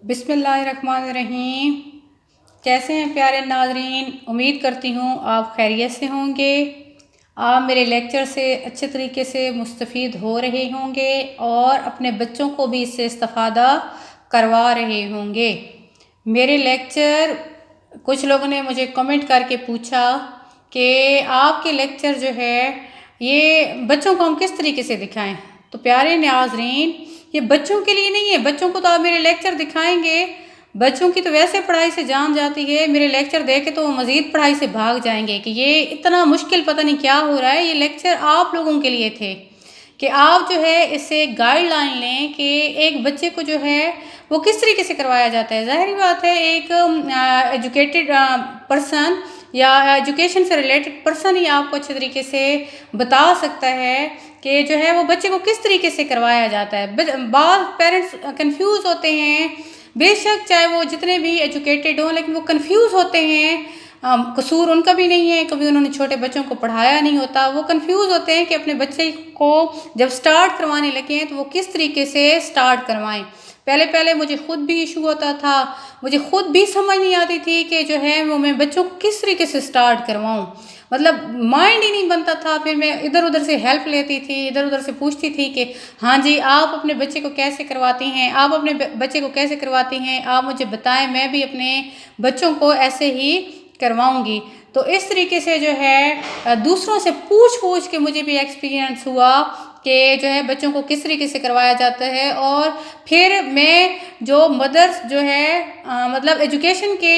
बिस्मिल्लाहिर्रहमानिर्रहीम। कैसे हैं प्यारे नाज़रीन, उम्मीद करती हूँ आप खैरियत से होंगे। आप मेरे लेक्चर से अच्छे तरीके से मुस्तफ़ीद हो रहे होंगे और अपने बच्चों को भी इससे इस्तिफ़ादा करवा रहे होंगे। मेरे लेक्चर कुछ लोगों ने मुझे कमेंट करके पूछा कि आपके लेक्चर जो है ये बच्चों को हम किस तरीके से दिखाएं। तो प्यारे नाज़रीन, ये बच्चों के लिए नहीं है। बच्चों को तो आप मेरे लेक्चर दिखाएंगे, बच्चों की तो वैसे पढ़ाई से जान जाती है, मेरे लेक्चर देखे तो वो मज़ीद पढ़ाई से भाग जाएंगे कि ये इतना मुश्किल पता नहीं क्या हो रहा है। ये लेक्चर आप लोगों के लिए थे कि आप जो है इससे गाइडलाइन लें कि एक बच्चे को जो है वो किस तरीके से करवाया जाता है। ज़ाहिर बात है, एक एजुकेटेड पर्सन या एजुकेशन से रिलेटेड पर्सन ही आपको अच्छे तरीके से बता सकता है कि जो है वो बच्चे को किस तरीके से करवाया जाता है। बाद पेरेंट्स कंफ्यूज होते हैं, बेशक चाहे वो जितने भी एजुकेटेड हों, लेकिन वो कंफ्यूज होते हैं। कसूर उनका भी नहीं है, कभी उन्होंने छोटे बच्चों को पढ़ाया नहीं होता। वो कंफ्यूज होते हैं कि अपने बच्चे को जब स्टार्ट करवाने लगे हैं तो वो किस तरीके से स्टार्ट करवाएं। पहले पहले मुझे खुद भी इशू होता था, मुझे खुद भी समझ नहीं आती थी कि जो है वो मैं बच्चों को किस तरीके से स्टार्ट करवाऊं। मतलब माइंड ही नहीं बनता था। फिर मैं इधर उधर से हेल्प लेती थी, इधर उधर से पूछती थी कि हाँ जी, आप अपने बच्चे को कैसे करवाती हैं, आप अपने बच्चे को कैसे करवाती हैं, आप मुझे बताएं, मैं भी अपने बच्चों को ऐसे ही करवाऊंगी। तो इस तरीके से जो है दूसरों से पूछ के मुझे भी एक्सपीरियंस हुआ कि जो है बच्चों को किस तरीके से करवाया जाता है। और फिर मैं जो मदर्स जो है मतलब एजुकेशन के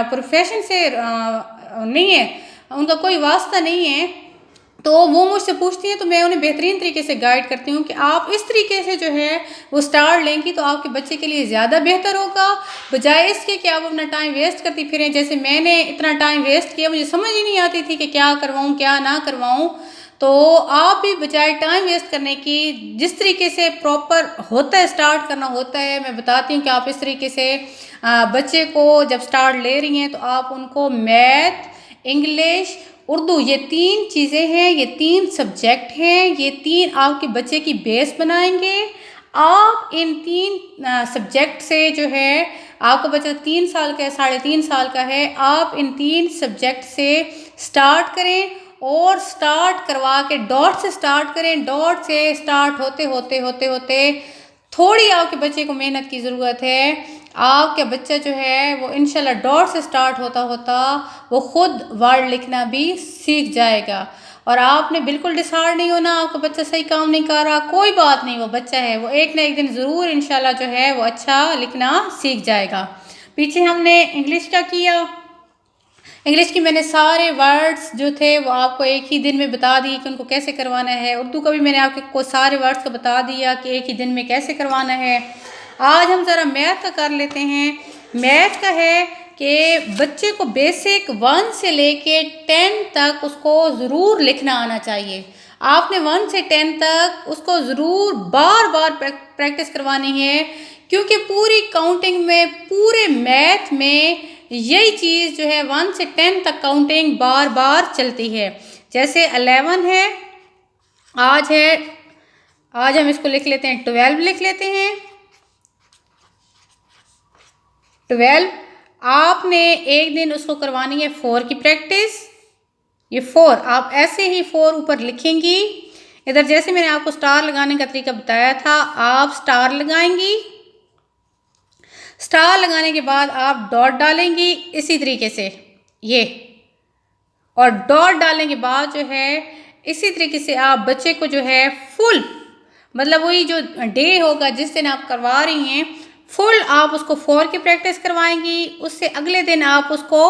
प्रोफेशन से नहीं है, उनका कोई वास्ता नहीं है, तो वो मुझसे पूछती हैं तो मैं उन्हें बेहतरीन तरीके से गाइड करती हूँ कि आप इस तरीके से जो है वो स्टार्ट लेंगी तो आपके बच्चे के लिए ज़्यादा बेहतर होगा, बजाय इसके कि आप अपना टाइम वेस्ट करती फिरें। जैसे मैंने इतना टाइम वेस्ट किया, मुझे समझ ही नहीं आती थी कि क्या करवाऊँ क्या ना करवाऊँ। तो आप भी बजाय टाइम वेस्ट करने की, जिस तरीके से प्रॉपर होता है स्टार्ट करना होता है, मैं बताती हूँ कि आप इस तरीके से बच्चे को जब स्टार्ट ले रही हैं तो आप उनको मैथ, इंग्लिश, उर्दू, ये 3 चीज़ें हैं, ये 3 सब्जेक्ट हैं, ये 3 आपके बच्चे की बेस बनाएंगे। आप इन 3 सब्जेक्ट से जो है, आपका बच्चा 3 साल का है, 3.5 साल का है, आप इन 3 सब्जेक्ट से स्टार्ट करें और स्टार्ट करवा के डॉट से स्टार्ट करें। डॉट से स्टार्ट होते होते होते होते थोड़ी आपके बच्चे को मेहनत की ज़रूरत है। आपका बच्चा जो है वो इंशाल्लाह डॉट से स्टार्ट होता होता वो खुद वर्ड लिखना भी सीख जाएगा। और आपने बिल्कुल डिसहार्ड नहीं होना, आपका बच्चा सही काम नहीं कर रहा, कोई बात नहीं, वो बच्चा है, वो एक ना एक दिन ज़रूर इंशाल्लाह जो है वो अच्छा लिखना सीख जाएगा। पीछे हमने इंग्लिश का किया, इंग्लिश की मैंने सारे वर्ड्स जो थे वो आपको एक ही दिन में बता दिए कि उनको कैसे करवाना है। उर्दू का भी मैंने आपको सारे वर्ड्स को बता दिया कि एक ही दिन में कैसे करवाना है। आज हम ज़रा मैथ का कर लेते हैं। मैथ का है कि बच्चे को बेसिक 1 से लेके 10 तक उसको ज़रूर लिखना आना चाहिए। आपने 1 से 10 तक उसको ज़रूर बार बार प्रैक्टिस करवानी है, क्योंकि पूरी काउंटिंग में, पूरे मैथ में यही चीज़ जो है 1 से 10 तक काउंटिंग बार बार चलती है। जैसे 11 है, आज है, आज हम इसको लिख लेते हैं 12 लिख लेते हैं। 12 आपने एक दिन उसको करवानी है 4 की प्रैक्टिस। ये 4 आप ऐसे ही 4 ऊपर लिखेंगी। इधर जैसे मैंने आपको स्टार लगाने का तरीका बताया था, आप स्टार लगाएंगी, स्टार लगाने के बाद आप डॉट डालेंगी इसी तरीके से ये, और डॉट डालने के बाद जो है इसी तरीके से आप बच्चे को जो है फुल, मतलब वही जो डे होगा जिस दिन आप करवा रही हैं, फुल आप उसको 4 की प्रैक्टिस करवाएंगी। उससे अगले दिन आप उसको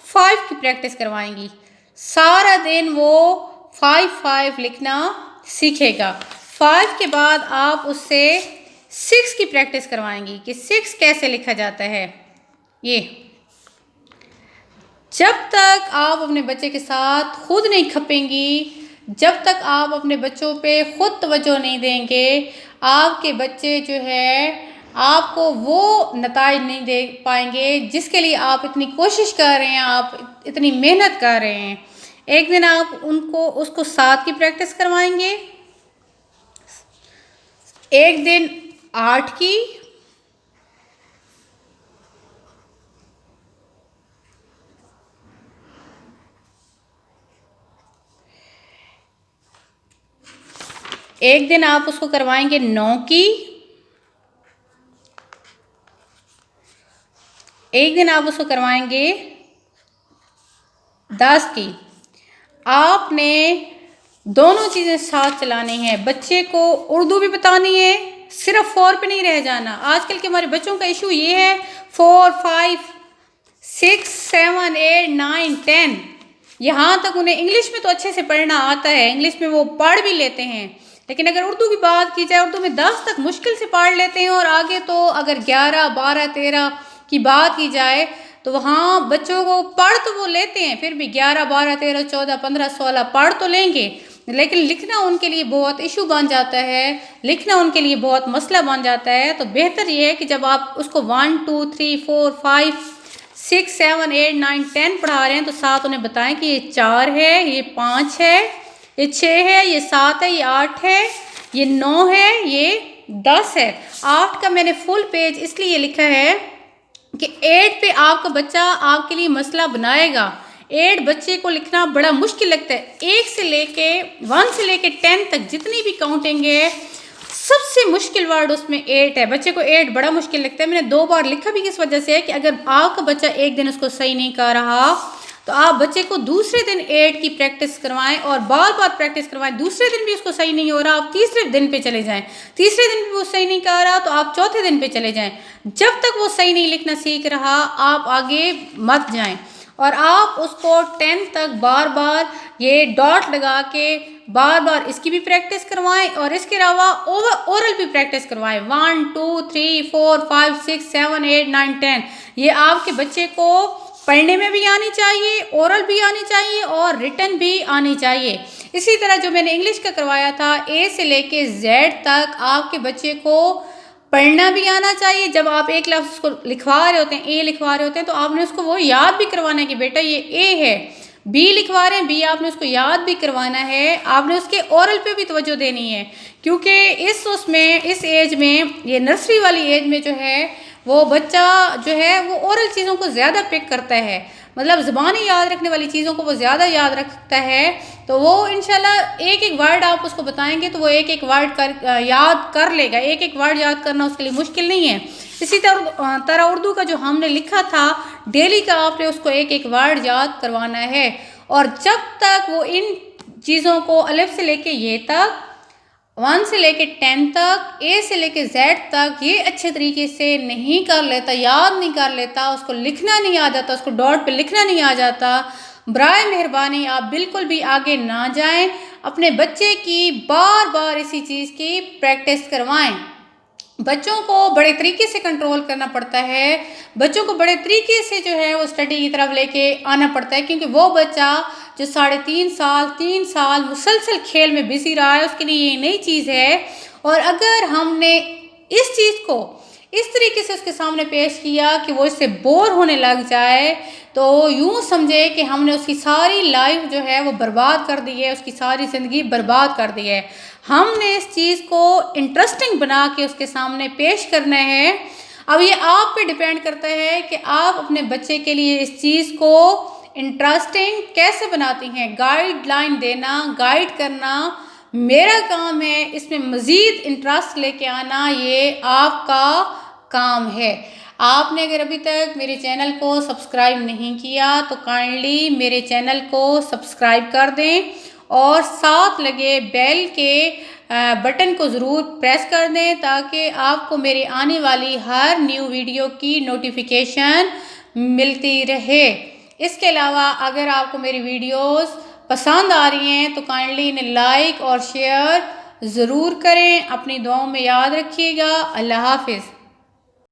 5 की प्रैक्टिस करवाएंगी। सारा दिन वो 5 लिखना सीखेगा। 5 के बाद आप उससे 6 की प्रैक्टिस करवाएंगी कि 6 कैसे लिखा जाता है। ये जब तक आप अपने बच्चे के साथ खुद नहीं खपेंगी, जब तक आप अपने बच्चों पे खुद तवज्जो नहीं देंगे, आपके बच्चे जो है आपको वो नताइज नहीं दे पाएंगे जिसके लिए आप इतनी कोशिश कर रहे हैं, आप इतनी मेहनत कर रहे हैं। एक दिन आप उसको 7 की प्रैक्टिस करवाएंगे, एक दिन 8 की, एक दिन आप उसको करवाएंगे 9 की, एक दिन आप उसको करवाएंगे 10 की। आपने दोनों चीज़ें साथ चलानी है। बच्चे को उर्दू भी बतानी है, सिर्फ 4 पे नहीं रह जाना। आजकल के हमारे बच्चों का इशू ये है 4, 5, 6, 7, 8, 9, 10, यहाँ तक उन्हें इंग्लिश में तो अच्छे से पढ़ना आता है, इंग्लिश में वो पढ़ भी लेते हैं, लेकिन अगर उर्दू की बात की जाए, उर्दू में 10 तक मुश्किल से पढ़ लेते हैं। और आगे तो अगर 11, 12, 13 की बात की जाए तो वहाँ बच्चों को पढ़ तो वो लेते हैं, फिर भी 11, 12, 13, 14, 15, 16 पढ़ तो लेंगे, लेकिन लिखना उनके लिए बहुत इशू बन जाता है, लिखना उनके लिए बहुत मसला बन जाता है। तो बेहतर ये है कि जब आप उसको 1, 2, 3, 4, 5, 6, 7, 8, 9, 10 पढ़ा रहे हैं तो साथ उन्हें बताएं कि ये 4 है, ये 5 है, ये 6 है, ये 7 है, ये 8 है, ये 9 है, ये 10 है। 8 का मैंने फुल पेज इसलिए लिखा है कि 8 पे आपका बच्चा आपके लिए मसला बनाएगा। 8 बच्चे को लिखना बड़ा मुश्किल लगता है। 1 से लेके 10 तक जितनी भी काउंटिंग है, सबसे मुश्किल वर्ड उसमें 8 है। बच्चे को 8 बड़ा मुश्किल लगता है। मैंने 2 बार लिखा भी किस वजह से है कि अगर आपका बच्चा एक दिन उसको सही नहीं कर रहा तो आप बच्चे को दूसरे दिन 8 की प्रैक्टिस करवाएं और बार बार प्रैक्टिस करवाएं। दूसरे दिन भी उसको सही नहीं हो रहा, आप तीसरे दिन पे चले जाएं। तीसरे दिन भी वो सही नहीं कर रहा तो आप चौथे दिन पे चले जाएं। जब तक वो सही नहीं लिखना सीख रहा आप आगे मत जाएं। और आप उसको 10 तक बार बार ये डॉट लगा के बार बार इसकी भी प्रैक्टिस करवाएं और इसके अलावा ओरल भी प्रैक्टिस करवाएं। 1, 2, 3, 4, 5, 6, 7, 8, 9, 10 ये आपके बच्चे को पढ़ने में भी आनी चाहिए, ओरल भी आनी चाहिए और रिटन भी आनी चाहिए। इसी तरह जो मैंने इंग्लिश का करवाया था, ए से लेके जेड तक आपके बच्चे को पढ़ना भी आना चाहिए। जब आप एक लफ्ज़ उसको लिखवा रहे होते हैं, ए लिखवा रहे होते हैं, तो आपने उसको वो याद भी करवाना है कि बेटा ये ए है। बी लिखवा रहे हैं, बी आपने उसको याद भी करवाना है। आपने उसके ओरल पे भी तवज्जो देनी है, क्योंकि इस एज में, ये नर्सरी वाली एज में जो है वो बच्चा जो है वो ओरल चीज़ों को ज़्यादा पिक करता है, मतलब ज़बानी याद रखने वाली चीज़ों को वो ज़्यादा याद रखता है। तो वो इंशाल्लाह एक एक वर्ड आप उसको बताएंगे तो वो एक एक वर्ड याद कर लेगा। एक एक वर्ड याद करना उसके लिए मुश्किल नहीं है। इसी तरह उर्दू का जो हमने लिखा था डेली का, आपने उसको एक एक वर्ड याद करवाना है। और जब तक वो इन चीज़ों को अलिफ से लेके ये तक, 1 से लेके 10 तक, ए से लेके जेड तक ये अच्छे तरीके से नहीं कर लेता, याद नहीं कर लेता, उसको लिखना नहीं आ जाता, उसको डॉट पे लिखना नहीं आ जाता, बराए मेहरबानी आप बिल्कुल भी आगे ना जाएं। अपने बच्चे की बार बार इसी चीज़ की प्रैक्टिस करवाएं। बच्चों को बड़े तरीके से कंट्रोल करना पड़ता है, बच्चों को बड़े तरीके से जो है वो स्टडी की तरफ लेके आना पड़ता है, क्योंकि वो बच्चा जो 3 साल मुसलसल खेल में बिजी रहा है उसके लिए ये नई चीज़ है। और अगर हमने इस चीज़ को इस तरीके से उसके सामने पेश किया कि वो इससे बोर होने लग जाए, तो यूँ समझे कि हमने उसकी सारी लाइफ जो है वो बर्बाद कर दी है, उसकी सारी ज़िंदगी बर्बाद कर दी है। हमने इस चीज़ को इंटरेस्टिंग बना के उसके सामने पेश करना है। अब ये आप पे डिपेंड करता है कि आप अपने बच्चे के लिए इस चीज़ को इंटरेस्टिंग कैसे बनाती हैं। गाइडलाइन देना, गाइड करना मेरा काम है, इसमें मज़ीद इंटरेस्ट लेके आना ये आपका काम है। आपने अगर अभी तक मेरे चैनल को सब्सक्राइब नहीं किया तो काइंडली मेरे चैनल को सब्सक्राइब कर दें और साथ लगे बेल के बटन को ज़रूर प्रेस कर दें, ताकि आपको मेरे आने वाली हर न्यू वीडियो की नोटिफिकेशन मिलती रहे। इसके अलावा अगर आपको मेरी वीडियोस पसंद आ रही हैं तो काइंडली इन्हें लाइक और शेयर ज़रूर करें। अपनी दुआओं में याद रखिएगा। अल्लाह हाफिज़।